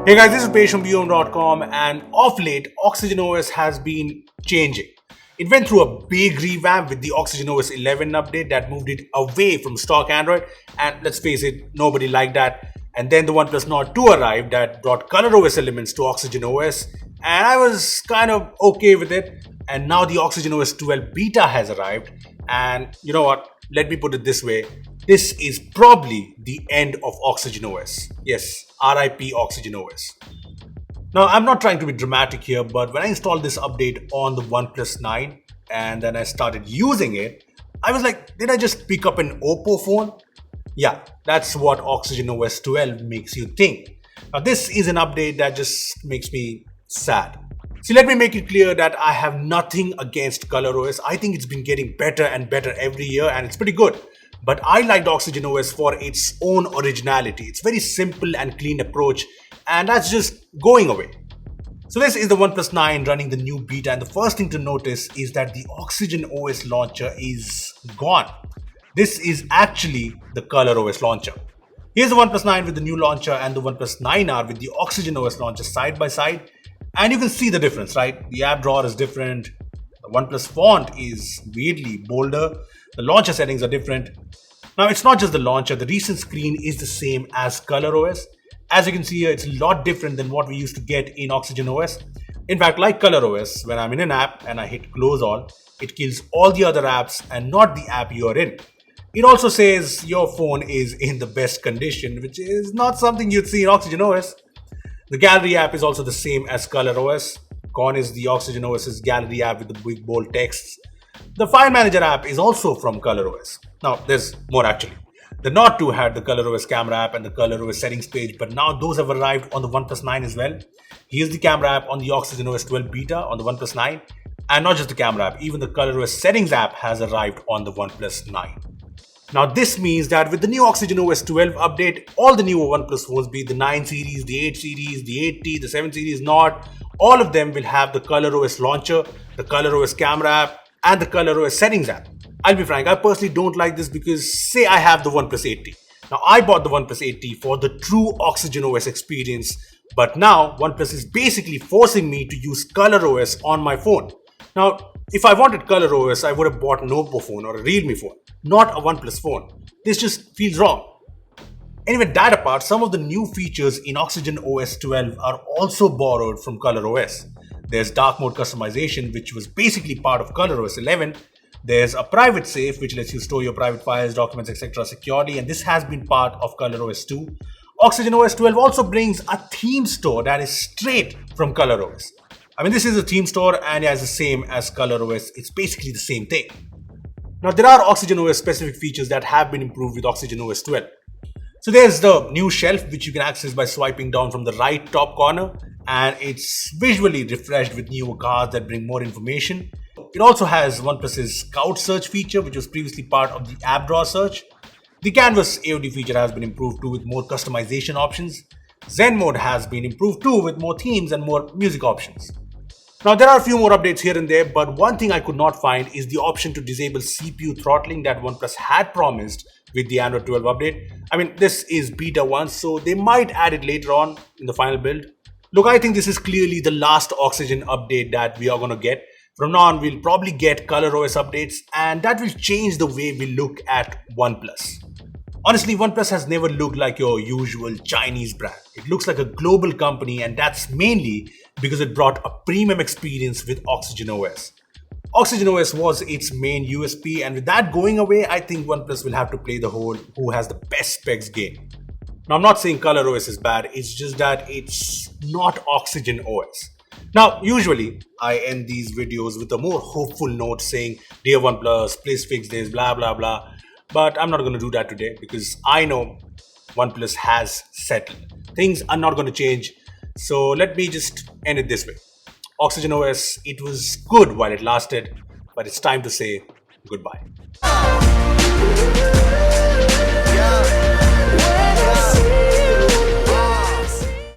Hey guys, this is Paige from Beebom.com, and of late, OxygenOS has been changing. It went through a big revamp with the OxygenOS 11 update that moved it away from stock Android, and let's face it, nobody liked that. And then the OnePlus Nord 2 arrived that brought ColorOS elements to OxygenOS, and I was kind of okay with it. And now the OxygenOS 12 beta has arrived, and you know what? Let me put it this way. This is probably the end of OxygenOS. Yes, RIP OxygenOS. Now, I'm not trying to be dramatic here, but when I installed this update on the OnePlus 9 and then I started using it, I was like, did I just pick up an Oppo phone? Yeah, that's what OxygenOS 12 makes you think. Now, this is an update that just makes me sad. See, let me make it clear that I have nothing against ColorOS. I think it's been getting better and better every year, and it's pretty good. But I liked OxygenOS for its own originality. It's very simple and clean approach, and that's just going away. So this is the OnePlus 9 running the new beta, and the first thing to notice is that the OxygenOS launcher is gone. This is actually the ColorOS launcher. Here's the OnePlus 9 with the new launcher and the OnePlus 9R with the OxygenOS launcher side by side. And you can see the difference, right? The app drawer is different. The OnePlus font is weirdly bolder. The launcher settings are different. Now, it's not just the launcher. The recent screen is the same as ColorOS. As you can see here, it's a lot different than what we used to get in OxygenOS. In fact, like ColorOS, when I'm in an app and I hit close all, it kills all the other apps and not the app you're in. It also says your phone is in the best condition, which is not something you'd see in OxygenOS. The Gallery app is also the same as ColorOS. Gone is the OxygenOS's Gallery app with the big bold texts. The File Manager app is also from ColorOS. Now, there's more actually. The Nord 2 had the ColorOS camera app and the ColorOS settings page, but now those have arrived on the OnePlus 9 as well. Here's the camera app on the OxygenOS 12 beta on the OnePlus 9. And not just the camera app, even the ColorOS settings app has arrived on the OnePlus 9. Now, this means that with the new OxygenOS 12 update, all the newer OnePlus phones, be it the 9 series, the 8 series, the 8T, the 7 series, Nord, all of them will have the ColorOS launcher, the ColorOS camera app, and the ColorOS settings app. I'll be frank, I personally don't like this because, say I have the OnePlus 8T. Now, I bought the OnePlus 8T for the true OxygenOS experience, but now OnePlus is basically forcing me to use ColorOS on my phone. Now, if I wanted ColorOS, I would have bought an Oppo phone or a Realme phone, not a OnePlus phone. This just feels wrong. Anyway, that apart, some of the new features in OxygenOS 12 are also borrowed from ColorOS. There's dark mode customization, which was basically part of ColorOS 11. There's a private safe, which lets you store your private files, documents, etc. securely, and this has been part of ColorOS 2. OxygenOS 12 also brings a theme store that is straight from ColorOS. I mean, this is a theme store and it's the same as ColorOS. It's basically the same thing. Now, there are OxygenOS specific features that have been improved with OxygenOS 12. So there's the new shelf, which you can access by swiping down from the right top corner, and it's visually refreshed with newer cards that bring more information. It also has OnePlus's Scout search feature, which was previously part of the app drawer search. The Canvas AOD feature has been improved too with more customization options. Zen mode has been improved too with more themes and more music options. Now, there are a few more updates here and there, but one thing I could not find is the option to disable CPU throttling that OnePlus had promised with the Android 12 update. I mean, this is beta 1, so they might add it later on in the final build. Look, I think this is clearly the last Oxygen update that we are going to get. From now on, we'll probably get ColorOS updates, and that will change the way we look at OnePlus. Honestly, OnePlus has never looked like your usual Chinese brand. It looks like a global company, and that's mainly because it brought a premium experience with OxygenOS. OxygenOS was its main USP, and with that going away, I think OnePlus will have to play the whole who has the best specs game. Now, I'm not saying ColorOS is bad, it's just that it's not OxygenOS. Now, usually, I end these videos with a more hopeful note saying, "Dear OnePlus, please fix this, blah blah blah." But I'm not going to do that today because I know OnePlus has settled. Things are not going to change. So let me just end it this way. OxygenOS, it was good while it lasted, but it's time to say goodbye.